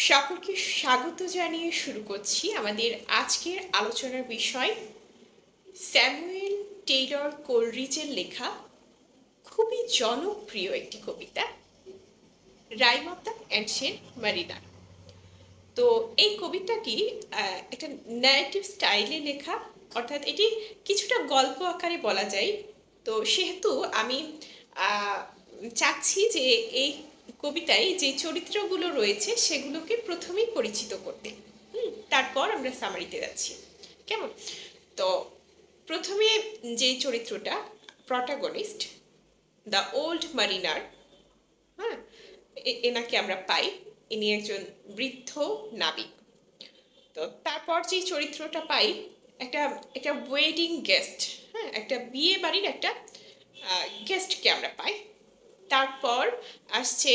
সকলকে স্বাগত জানিয়ে শুরু করছি আমাদের আজকের আলোচনার বিষয় স্যামুয়েল টেইলর কোলরিজের লেখা খুবই জনপ্রিয় একটি কবিতা rhyme of the ancient mariner. তো এই কবিতাটি একটা ন্যারেটিভ স্টাইলে লেখা, অর্থাৎ এটি কিছুটা গল্প আকারে বলা যায়। তো সেহেতু আমি চাচ্ছি যে এই কবিতায় যে চরিত্রগুলো রয়েছে সেগুলোকে প্রথমেই পরিচিত করতে, তারপর আমরা সামারিতে যাচ্ছি। কেমন? তো প্রথমে যে চরিত্রটা প্রটাগনিস্ট, দ্য ওল্ড মারিনার, হ্যাঁ, এনাকে আমরা পাই। ইনি একজন বৃদ্ধ নাবিক। তো তারপর যে চরিত্রটা পাই একটা একটা ওয়েডিং গেস্ট, হ্যাঁ, একটা বিয়ে বাড়ির একটা গেস্টকে আমরা পাই। তারপর আসছে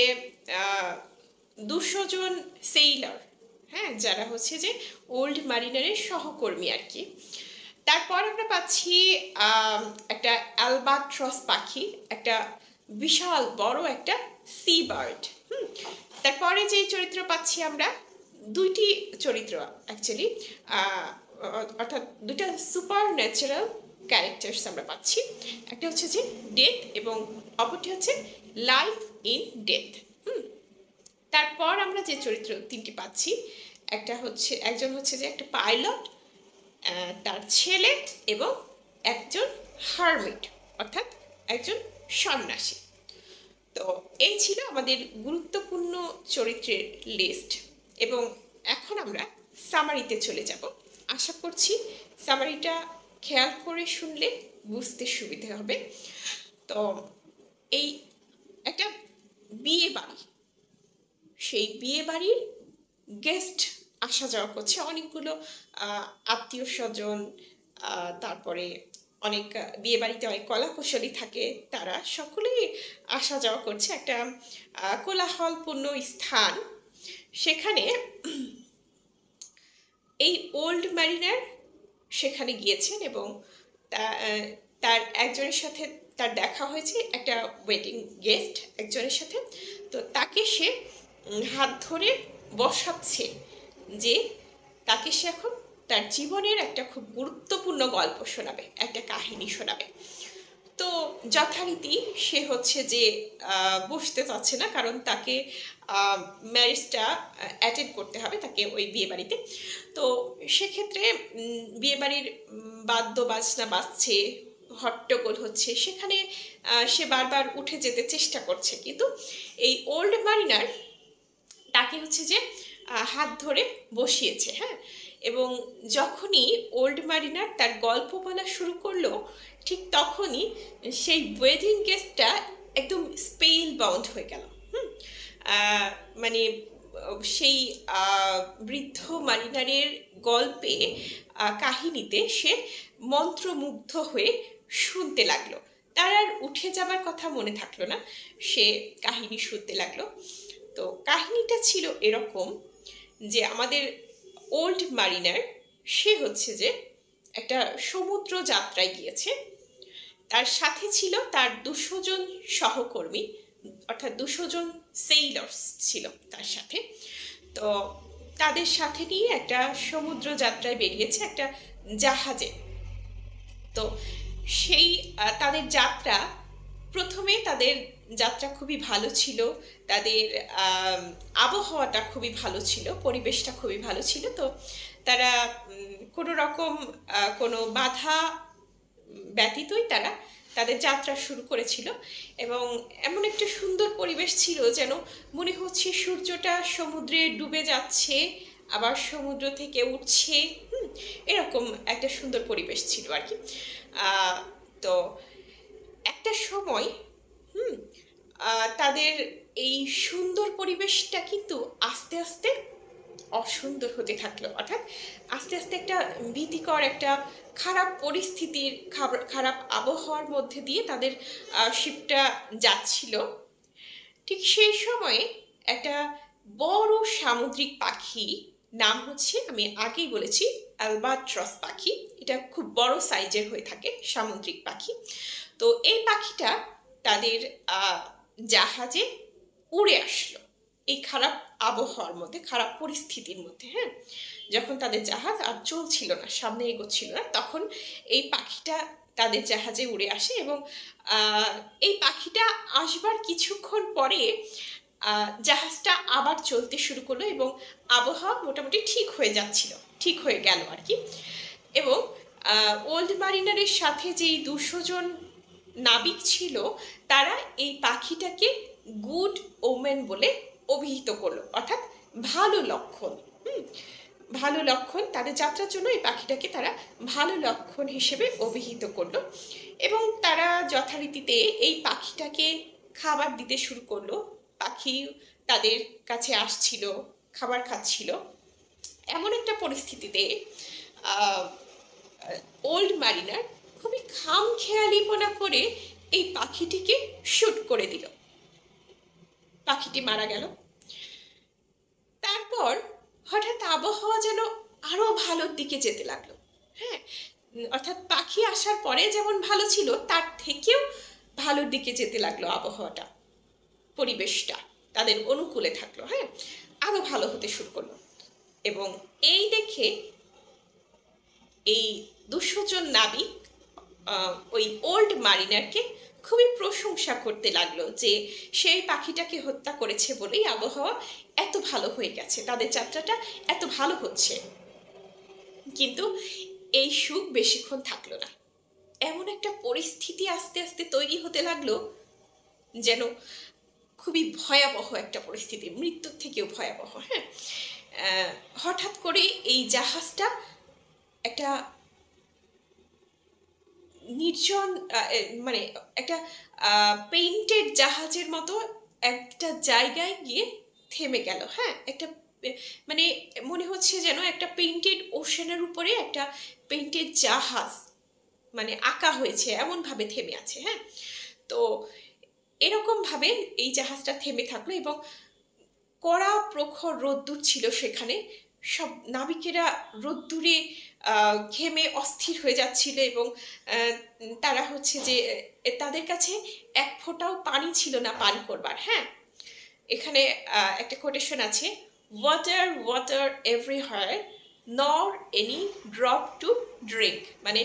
200 জন সেইলার, হ্যাঁ, যারা হচ্ছে যে ওল্ড মারিনারের সহকর্মী আর কি। তারপর আমরা পাচ্ছি একটা অ্যালবাট্রস পাখি, একটা বিশাল বড় একটা সি বার্ড। তারপরে যে চরিত্র পাচ্ছি আমরা, দুইটি চরিত্র অ্যাকচুয়ালি, অর্থাৎ দুইটা সুপার ন্যাচারাল ক্যারেক্টার্স আমরা পাচ্ছি। একটা হচ্ছে যে ডেথ এবং অপরটি হচ্ছে লাইফ ইন ডেথ। তারপর আমরা যে চরিত্র তিনটি পাচ্ছি, একজন হচ্ছে যে একটা পাইলট, তার ছেলে এবং একজন হারমিট, অর্থাৎ একজন সন্ন্যাসী। তো এই ছিল আমাদের গুরুত্বপূর্ণ চরিত্রের লিস্ট, এবং এখন আমরা সামারিতে চলে যাব। আশা করছি সামারিটা খেয়াল করে শুনলে বুঝতে সুবিধে হবে। তো এই একটা বিয়ে বাড়ি, সেই বিয়ে বাড়ির গেস্ট আসা যাওয়া করছে, অনেকগুলো আত্মীয় স্বজন, তারপরে অনেক বিয়ে বাড়িতে অনেক কলাকুশলী থাকে, তারা সকলেই আসা যাওয়া করছে একটা কোলাহলপূর্ণ স্থান। সেখানে এই ওল্ড ম্যারিনার সেখানে গিয়েছেন এবং তার একজনের সাথে তার দেখা হয়েছে, একটা ওয়েডিং গেস্ট একজনের সাথে। তো তাকে সে হাত ধরে বসাচ্ছে যে তাকে সে এখন তার জীবনের একটা খুব গুরুত্বপূর্ণ গল্প শোনাবে, একটা কাহিনী শোনাবে। তো যথারীতি সে হচ্ছে যে বসতে চাচ্ছে না, কারণ তাকে ম্যারেজটা অ্যাটেন্ড করতে হবে তাকে ওই বিয়ে বাড়িতে। তো সেক্ষেত্রে বিয়ে বাড়ির বাদ্য বাজনা বাজছে, হট্টগোল হচ্ছে, সেখানে সে বারবার উঠে যেতে চেষ্টা করছে, কিন্তু এই ওল্ড মারিনার তাকে হচ্ছে যে হাত ধরে বসিয়েছে, হ্যাঁ। এবং যখনই ওল্ড মারিনার তার গল্প বলা শুরু করলো, ঠিক তখনই সেই ওয়েডিং গেস্টটা একদম স্পেল বাউন্ড হয়ে গেল। মানে সেই বৃদ্ধ মারিনারের গল্পে, কাহিনীতে সে মন্ত্রমুগ্ধ হয়ে শুনতে লাগলো। তার আর উঠে যাবার কথা মনে থাকলো না, সে কাহিনী শুনতে লাগলো। তো কাহিনীটা ছিল এরকম যে আমাদের ওল্ড মারিনার সে হচ্ছে যে একটা সমুদ্র যাত্রায় গিয়েছে, তার সাথে ছিল তার 200 জন সহকর্মী, অর্থাৎ 200 জন সেইলার্স ছিল তার সাথে। তো তাদের সাথে নিয়ে একটা সমুদ্র যাত্রায় বেরিয়েছে একটা জাহাজে। তো সেই তাদের যাত্রা, প্রথমে তাদের যাত্রা খুবই ভালো ছিল, তাদের আবহাওয়াটা খুবই ভালো ছিল, পরিবেশটা খুবই ভালো ছিল। তো তারা কোনো রকম কোনো বাধা ব্যতীতই তারা তাদের যাত্রা শুরু করেছিল, এবং এমন একটা সুন্দর পরিবেশ ছিল যেন মনে হচ্ছে সূর্যটা সমুদ্রে ডুবে যাচ্ছে, আবার সমুদ্র থেকে উঠছে, এরকম একটা সুন্দর পরিবেশ ছিল আর কি। তো একটা সময় তাদের এই সুন্দর পরিবেশটা কিন্তু আস্তে আস্তে অসুন্দর হতে থাকলো, অর্থাৎ আস্তে আস্তে একটা ভীতিকর, একটা খারাপ পরিস্থিতির, খারাপ আবহাওয়ার মধ্যে দিয়ে তাদের শিপটা যাচ্ছিল। ঠিক সেই সময়ে একটা বড় সামুদ্রিক পাখি, নাম হচ্ছে, আমি আগেই বলেছি, অ্যালবাট্রস পাখি। এটা খুব বড় সাইজের হয়ে থাকে সামুদ্রিক পাখি। তো এই পাখিটা তাদের জাহাজে উড়ে আসলো। এই খারাপ আবহাওয়ার মধ্যে, খারাপ পরিস্থিতির মধ্যে, হ্যাঁ, যখন তাদের জাহাজ আর চলছিল না, সামনে এগোচ্ছিল না, তখন এই পাখিটা তাদের জাহাজে উড়ে আসে এবং এই পাখিটা আসবার কিছুক্ষণ পরে জাহাজটা আবার চলতে শুরু করলো এবং আবহাওয়া মোটামুটি ঠিক হয়ে যাচ্ছিল, ঠিক হয়ে গেল আর কি। এবং ওল্ড মারিনারের সাথে যেই 200 জন নাবিক ছিল তারা এই পাখিটাকে গুড ওমেন বলে অভিহিত করলো, অর্থাৎ ভালো লক্ষণ। ভালো লক্ষণ, তাদের যাত্রার জন্য এই পাখিটাকে তারা ভালো লক্ষণ হিসেবে অভিহিত করলো এবং তারা যথারীতিতে এই পাখিটাকে খাবার দিতে শুরু করলো। পাখি তাদের কাছে আসছিল, খাবার খাচ্ছিল। এমন একটা পরিস্থিতিতে ওল্ড মারিনার খুবই খামখেয়ালিপনা করে এই পাখিটিকে শুট করে দিল। পাখিটি মারা গেল। তারপর হঠাৎ আবহাওয়া যেন আরো ভালোর দিকে যেতে লাগলো, হ্যাঁ, অর্থাৎ পাখি আসার পরে যেমন ভালো ছিল তার থেকেও ভালোর দিকে যেতে লাগলো আবহাওয়াটা, পরিবেশটা তাদের অনুকূলে থাকলো, হ্যাঁ, আরো ভালো হতে শুরু করলো। এবং এই দেখে এই 200 জন নাবিক ওই ওল্ড মারিনারকে খুবই প্রশংসা করতে লাগলো যে সেই পাখিটাকে হত্যা করেছে বলেই আবহাওয়া এত ভালো হয়ে গেছে, তাদের যাত্রাটা এত ভালো হচ্ছে। কিন্তু এই সুখ বেশিক্ষণ থাকলো না। এমন একটা পরিস্থিতি আস্তে আস্তে তৈরি হতে লাগলো যেন খুবই ভয়াবহ একটা পরিস্থিতি, মৃত্যুর থেকেও ভয়াবহ। হ্যাঁ, হঠাৎ করে এই জাহাজটা একটা নির্জন, মানে একটা পেইন্টেড জাহাজের মতো একটা জায়গায় গিয়ে থেমে গেল। হ্যাঁ, একটা মানে মনে হচ্ছে যেন একটা পেইন্টেড ওশেনের উপরে একটা পেইন্টেড জাহাজ মানে আঁকা হয়েছে, এমনভাবে থেমে আছে। হ্যাঁ, তো এরকমভাবে এই জাহাজটা থেমে থাকলো এবং কড়া প্রখর রোদ্দুর ছিল সেখানে। সব নাবিকেরা রোদ্দুরে ঘেমে অস্থির হয়ে যাচ্ছিল এবং তারা হচ্ছে যে তাদের কাছে এক ফোঁটাও পানি ছিল না পান করবার। হ্যাঁ, এখানে একটা কোটেশন আছে, ওয়াটার ওয়াটার এভরিহোয়ার নর এনি ড্রপ টু ড্রিঙ্ক, মানে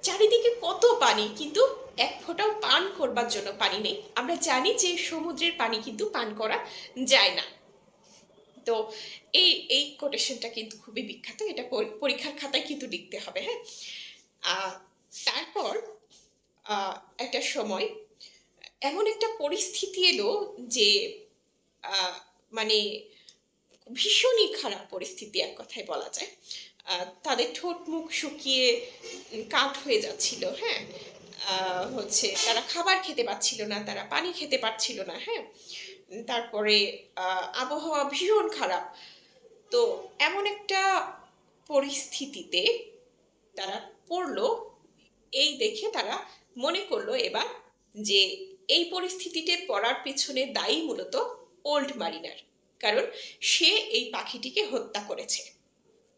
চারিদিকে কত পানি কিন্তু এক ফোঁটাও পান করবার জন্য পানি নেই। আমরা জানি যে সমুদ্রের পানি কিন্তু পান করা যায় না। তো এই এই কোটেশনটা কিন্তু খুবই বিখ্যাত, এটা পরীক্ষার খাতায় কিন্তু লিখতে হবে। হ্যাঁ, তারপর একটা সময় এমন একটা পরিস্থিতি এলো যে মানে ভীষণই খারাপ পরিস্থিতি, এক কথায় বলা যায়। তাদের ঠোঁট মুখ শুকিয়ে কাঠ হয়ে যাচ্ছিল। হ্যাঁ, হচ্ছে তারা খাবার খেতে পারছিল না, তারা পানি খেতে পারছিল না। হ্যাঁ, তারপরে আবহাওয়া ভীষণ খারাপ। তো এমন একটা পরিস্থিতিতে তারা পড়লো। এই দেখে তারা মনে করলো এবার যে এই পরিস্থিতিতে পড়ার পেছনে দায়ী মূলত ওল্ড মারিনার, কারণ সে এই পাখিটিকে হত্যা করেছে।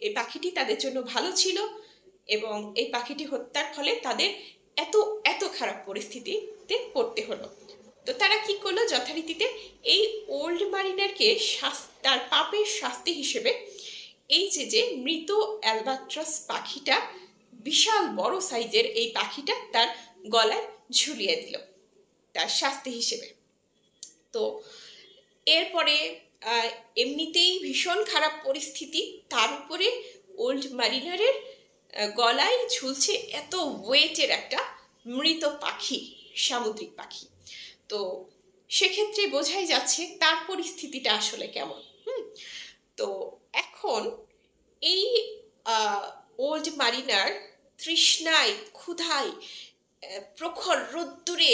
এই পাখিটি তাদের জন্য ভালো ছিল এবং এই পাখিটি হত্যার ফলে তাদের এত এত খারাপ পরিস্থিতিতে পড়তে হলো। তো তারা কি করলো, যথারীতিতে এই ওল্ড মারিনারকে তার পাপের শাস্তি হিসেবে এই যে মৃত অ্যালবাট্রাস পাখিটা, বিশাল বড় সাইজের এই পাখিটা তার গলায় ঝুলিয়ে দিল তার শাস্তি হিসেবে। তো এরপরে এমনিতেই ভীষণ খারাপ পরিস্থিতি, তার উপরে ওল্ড মারিনারের গলায় ঝুলছে এত ওয়েটের একটা মৃত পাখি, সামুদ্রিক পাখি। তো সেক্ষেত্রে বোঝাই যাচ্ছে তার পরিস্থিতিটা আসলে কেমন। তো এখন এই ওল্ড মারিনার তৃষ্ণায়, ক্ষুধায়, প্রখর রোদ্দুরে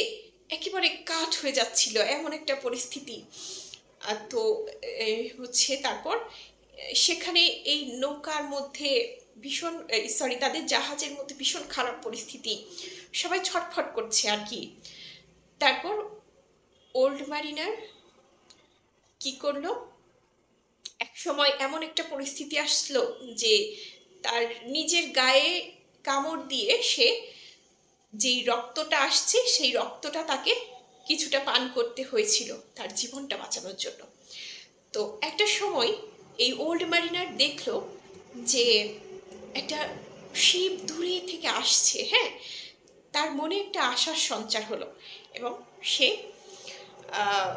একেবারে কাঠ হয়ে যাচ্ছিল, এমন একটা পরিস্থিতি। তো হচ্ছে তারপর সেখানে এই নৌকার মধ্যে ভীষণ, সরি, তাদের জাহাজের মধ্যে ভীষণ খারাপ পরিস্থিতি, সবাই ছটফট করছে আর কি। তারপর ওল্ড মারিনার কি করলো, এক সময় এমন একটা পরিস্থিতি আসলো যে তার নিজের গায়ে কামড় দিয়ে সে যেই রক্তটা আসছে সেই রক্তটা তাকে কিছুটা পান করতে হয়েছিল তার জীবনটা বাঁচানোর জন্য। তো একটা সময় এই ওল্ড মারিনার দেখলো যে একটা শিপ দূরে থেকে আসছে। হ্যাঁ, তার মনে একটা আশার সঞ্চার হলো এবং সে আহ,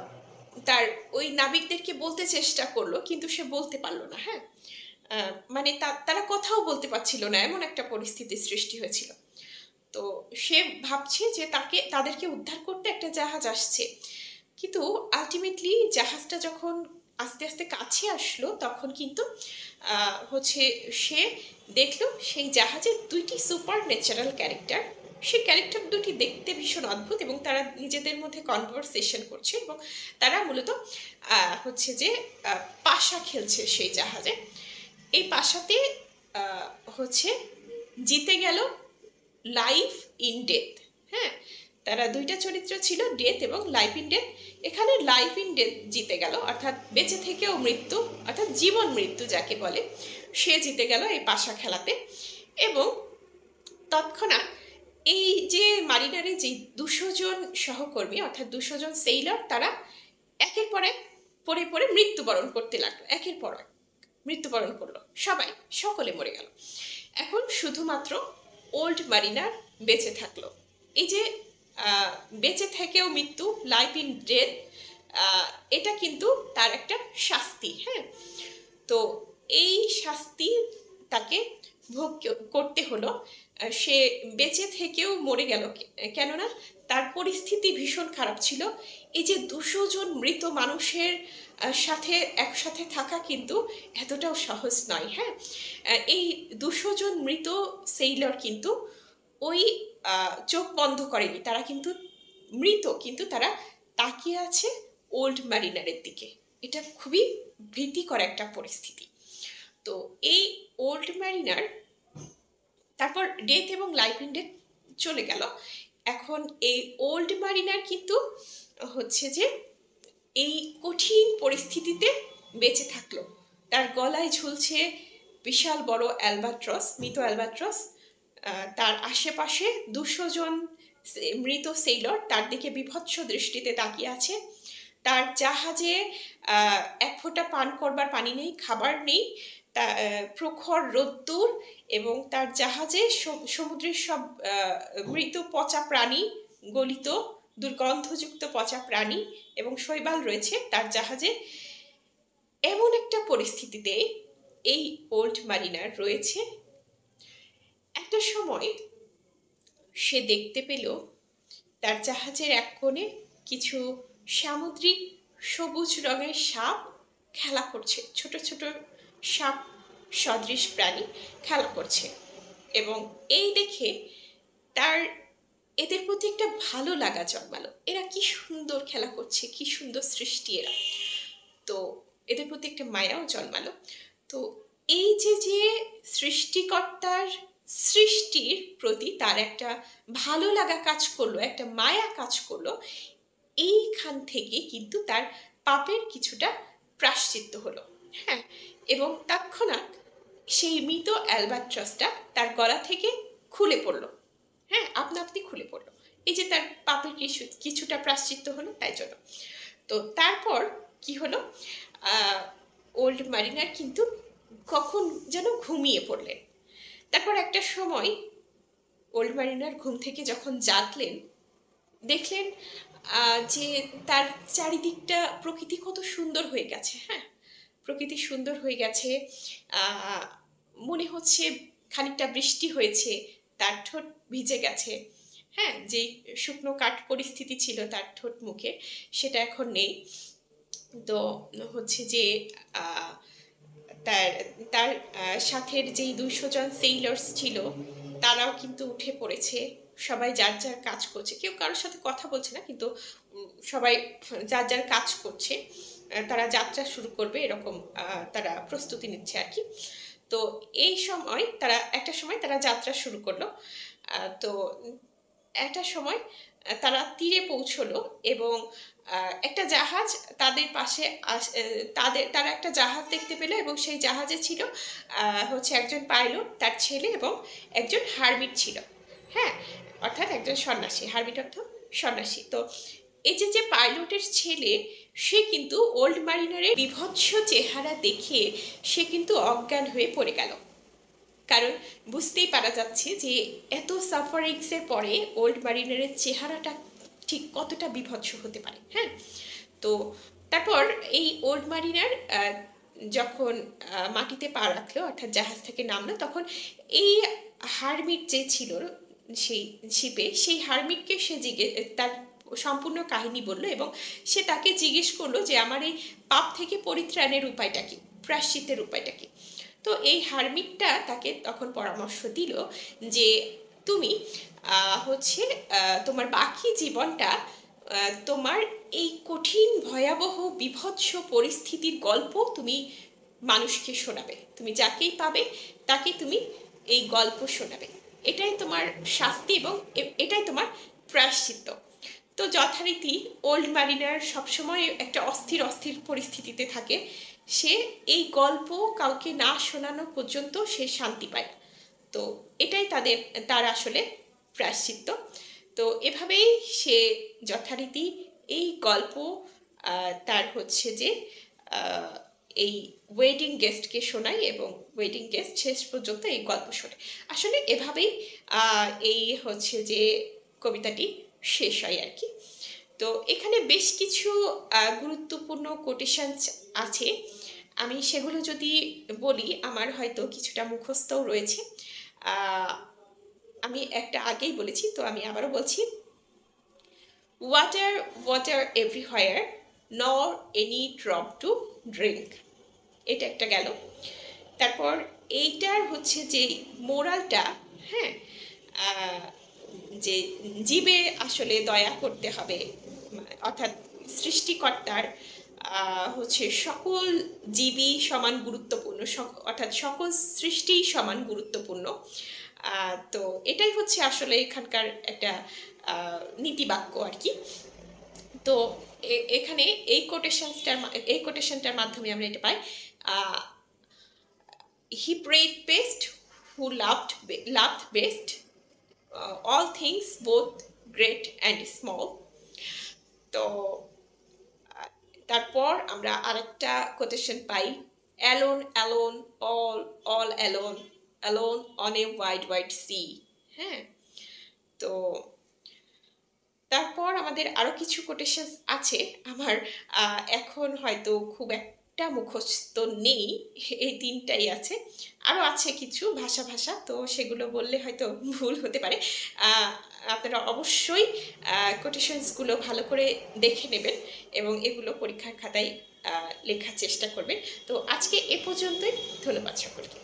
তার ওই নাবিকদেরকে বলতে চেষ্টা করলো, কিন্তু সে বলতে পারলো না। হ্যাঁ, মানে তারা কথাও বলতে পারছিল না, এমন একটা পরিস্থিতির সৃষ্টি হয়েছিল। তো সে ভাবছে যে তাদেরকে উদ্ধার করতে একটা জাহাজ আসছে, কিন্তু আলটিমেটলি জাহাজটা যখন আস্তে আস্তে কাছে আসলো তখন কিন্তু হচ্ছে সে দেখলো সেই জাহাজে দুইটি সুপার ন্যাচারাল ক্যারেক্টার। সেই ক্যারেক্টার দুটি দেখতে ভীষণ অদ্ভুত এবং তারা নিজেদের মধ্যে কনভারসেশন করছে এবং তারা মূলত হচ্ছে যে পাশা খেলছে সেই জাহাজে। এই পাশাতে হচ্ছে জিতে গেল লাইফ ইন ডেথ। হ্যাঁ, তারা দুইটা চরিত্র ছিল, ডেথ এবং লাইফ ইন ডেথ। এখানে লাইফ ইন ডেথ জিতে গেল, অর্থাৎ বেঁচে থেকেও মৃত্যু, অর্থাৎ জীবন মৃত্যু যাকে বলে, সে জিতে গেল এই পাশা খেলাতে। এবং তৎক্ষণাৎ এই যে মারিনারে যে 200 জন সহকর্মী, অর্থাৎ 200 জন সেইলর, তারা একের পর এক পরে পরে মৃত্যুবরণ করতে লাগলো। একের পর এক মৃত্যুবরণ করলো, সবাই, সকলে মরে গেল। এখন শুধুমাত্র ওল্ড মারিনার বেঁচে থাকলো। এই যে বেঁচে থেকেও মৃত্যু, লাইফ ইন ডেথ, এটা কিন্তু তার একটা শাস্তি। হ্যাঁ, তো এই শাস্তি তাকে ভোগ করতে হলো। সে বেঁচে থেকেও মরে গেল, কেননা তার পরিস্থিতি ভীষণ খারাপ ছিল। এই যে 200 জন মৃত মানুষের সাথে একসাথে থাকা কিন্তু এতটাও সহজ নয়। হ্যাঁ, এই 200 জন মৃত সেইলর কিন্তু ওই চোখ বন্ধ করেনি, তারা কিন্তু মৃত, কিন্তু তারা তাকিয়ে আছে ওল্ড মারিনারের দিকে। এটা খুবই ভীতিকর একটা পরিস্থিতি। তো এই ওল্ড মারিনার তারপর ডেথ এবং লাইফ ইন ডেথ চলে গেল। এখন এই ওল্ড মারিনার কিন্তু হচ্ছে যে এই কঠিন পরিস্থিতিতে বেঁচে থাকলো। তার গলায় ঝুলছে বিশাল বড় অ্যালবাট্রস, মৃত অ্যালবাট্রস। তার আশেপাশে 200 জন মৃত সেইলর তার দিকে বিভৎস দৃষ্টিতে তাকিয়ে আছে। তার জাহাজে এক ফোঁটা পান করবার পানি নেই, খাবার নেই, প্রখর রোদ্দুর, এবং তার জাহাজে সমুদ্রের সব মৃত পচা প্রাণী, গলিত দুর্গন্ধযুক্ত পচা প্রাণী এবং শৈবাল রয়েছে তার জাহাজে। এমন একটা পরিস্থিতিতে এই ওল্ড মারিনার রয়েছে। একটা সময় সে দেখতে পেল তার জাহাজের এক কোণে কিছু সামুদ্রিক সবুজ রঙের সাপ খেলা করছে, ছোট ছোট সাপ সদৃশ প্রাণী খেলা করছে। এবং এই দেখে তার এদের প্রতি একটা ভালো লাগা জন্মালো। এরা কি সুন্দর খেলা করছে, কি সুন্দর সৃষ্টি এরা। তো এদের প্রতি একটা মায়াও জন্মালো। তো এই যে যে সৃষ্টিকর্তার সৃষ্টির প্রতি তার একটা ভালো লাগা কাজ করলো, একটা মায়া কাজ করলো, এইখান থেকে কিন্তু তার পাপের কিছুটা প্রায়শ্চিত্ত হলো। হ্যাঁ, এবং তৎক্ষণাৎ সেই মৃত অ্যালবাট্রাসটা তার গলা থেকে খুলে পড়লো। হ্যাঁ, আপনা আপনি খুলে পড়লো। এই যে তার পাপের কিছুটা প্রায়শ্চিত্ত হলো, তাই জন্য। তো তারপর কি হলো, ওল্ড মারিনার কিন্তু কখন যেন ঘুমিয়ে পড়লেন। তারপর একটা সময় ওল্ড মারিনার ঘুম থেকে যখন জাগলেন, দেখলেন যে তার চারিদিকটা প্রকৃতি কত সুন্দর হয়ে গেছে। হ্যাঁ, প্রকৃতি সুন্দর হয়ে গেছে, মনে হচ্ছে খানিকটা বৃষ্টি হয়েছে, তার ঠোঁট ভিজে গেছে। হ্যাঁ, যে শুকনো কাঠ পরিস্থিতি ছিল তার ঠোঁট মুখে, সেটা এখন নেই। তো হচ্ছে যে তার তার সাথের যেই 200 জন সেইলার্স ছিল তারাও কিন্তু উঠে পড়েছে। সবাই যার যার কাজ করছে, কেউ কারোর সাথে কথা বলছে না, কিন্তু সবাই যার যার কাজ করছে। তারা যাত্রা শুরু করবে এরকম তারা প্রস্তুতি নিচ্ছে আর কি। তো এই সময় একটা সময় তারা যাত্রা শুরু করলো। তো একটা সময় তারা তীরে পৌঁছলো এবং একটা জাহাজ তাদের পাশে তারা একটা জাহাজ দেখতে পেল এবং সেই জাহাজে ছিল হচ্ছে একজন পাইলট, তার ছেলে এবং একজন হারমিট ছিল। হ্যাঁ, অর্থাৎ একজন সন্ন্যাসী, হারমিট অর্থ সন্ন্যাসী। তো এই যে পাইলটের ছেলে, সে কিন্তু ওল্ড মারিনারের বীভৎস চেহারা দেখে সে কিন্তু অজ্ঞান হয়ে পড়ে গেল। কারণ বুঝতেই পারা যাচ্ছে যে এত সাফারিংসের পরে ওল্ড মারিনারের চেহারাটা ঠিক কতটা বীভৎস হতে পারে। হ্যাঁ, তো তারপর এই ওল্ড মারিনার যখন মাটিতে পা রাখলো, অর্থাৎ জাহাজ থেকে নামলো, তখন এই হারমিট যে ছিল সেই শিপে, সেই হারমিটকে সে তার সম্পূর্ণ কাহিনী বলল এবং সে তাকে জিজ্ঞেস করলো যে আমার এই পাপ থেকে পরিত্রাণের উপায়টা কি, প্রায়শ্চিত্তের উপায়টা কি। তো এই হারমিটটা তাকে তখন পরামর্শ দিল যে তুমি হচ্ছে তোমার বাকি জীবনটা তোমার এই কঠিন ভয়াবহ বীভৎস পরিস্থিতির গল্প তুমি মানুষকে শোনাবে, তুমি যাকেই পাবে তাকে তুমি এই গল্প শোনাবে, এটাই তোমার শাস্তি এবং এটাই তোমার প্রায়শ্চিত্ত। তো যথারীতি ওল্ড মারিনার সবসময় একটা অস্থির অস্থির পরিস্থিতিতে থাকে, সে এই গল্প কাউকে না শোনানো পর্যন্ত সে শান্তি পায়। তো এটাই তার আসলে প্রায়শ্চিত্ত। তো এভাবেই সে যথারীতি এই গল্প তার হচ্ছে যে এই ওয়েডিং গেস্টকে শোনায় এবং ওয়েডিং গেস্ট শেষ পর্যন্ত এই গল্প শোনে। আসলে এভাবেই এই হচ্ছে যে কবিতাটি শেষ হয় আর কি। তো এখানে বেশ কিছু গুরুত্বপূর্ণ কোটেশনস আছে, আমি সেগুলো যদি বলি আমার হয়তো কিছুটা মুখস্থও রয়েছে। আমি একটা আগেই বলেছি, তো আমি আবারও বলছি। ওয়াটার ওয়াটার এভরিহোয়ার, নর এনি ড্রপ টু ড্রিঙ্ক, এটা একটা গেল। তারপর এইটার হচ্ছে যে মোরালটা, হ্যাঁ, যে জীবে আসলে দয়া করতে হবে, অর্থাৎ সৃষ্টিকর্তার হচ্ছে সকল জীবই সমান গুরুত্বপূর্ণ, অর্থাৎ সকল সৃষ্টিই সমান গুরুত্বপূর্ণ। তো এটাই হচ্ছে আসলে এখানকার একটা নীতিবাক্য আর কি। তো এখানে এই কোটেশনটার মাধ্যমে আমরা এটা পাই, he prayed best who loved best all things both great and small. তো তারপর আমরা আরেকটা কোটেশন পাই, alone alone all alone on a wide sea. হ্যাঁ, তো তারপর আমাদের আরও কিছু কোটেশনস আছে, আমার এখন হয়তো খুব একটা মুখস্থ নেই, এই তিনটাই আছে, আরও আছে কিছু ভাষা, তো সেগুলো বললে হয়তো ভুল হতে পারে। আপনারা অবশ্যই কোটেশনসগুলো ভালো করে দেখে নেবেন এবং এগুলো পরীক্ষার খাতায় লেখার চেষ্টা করবেন। তো আজকে এ পর্যন্তই, ধন্যবাদ সকলকে।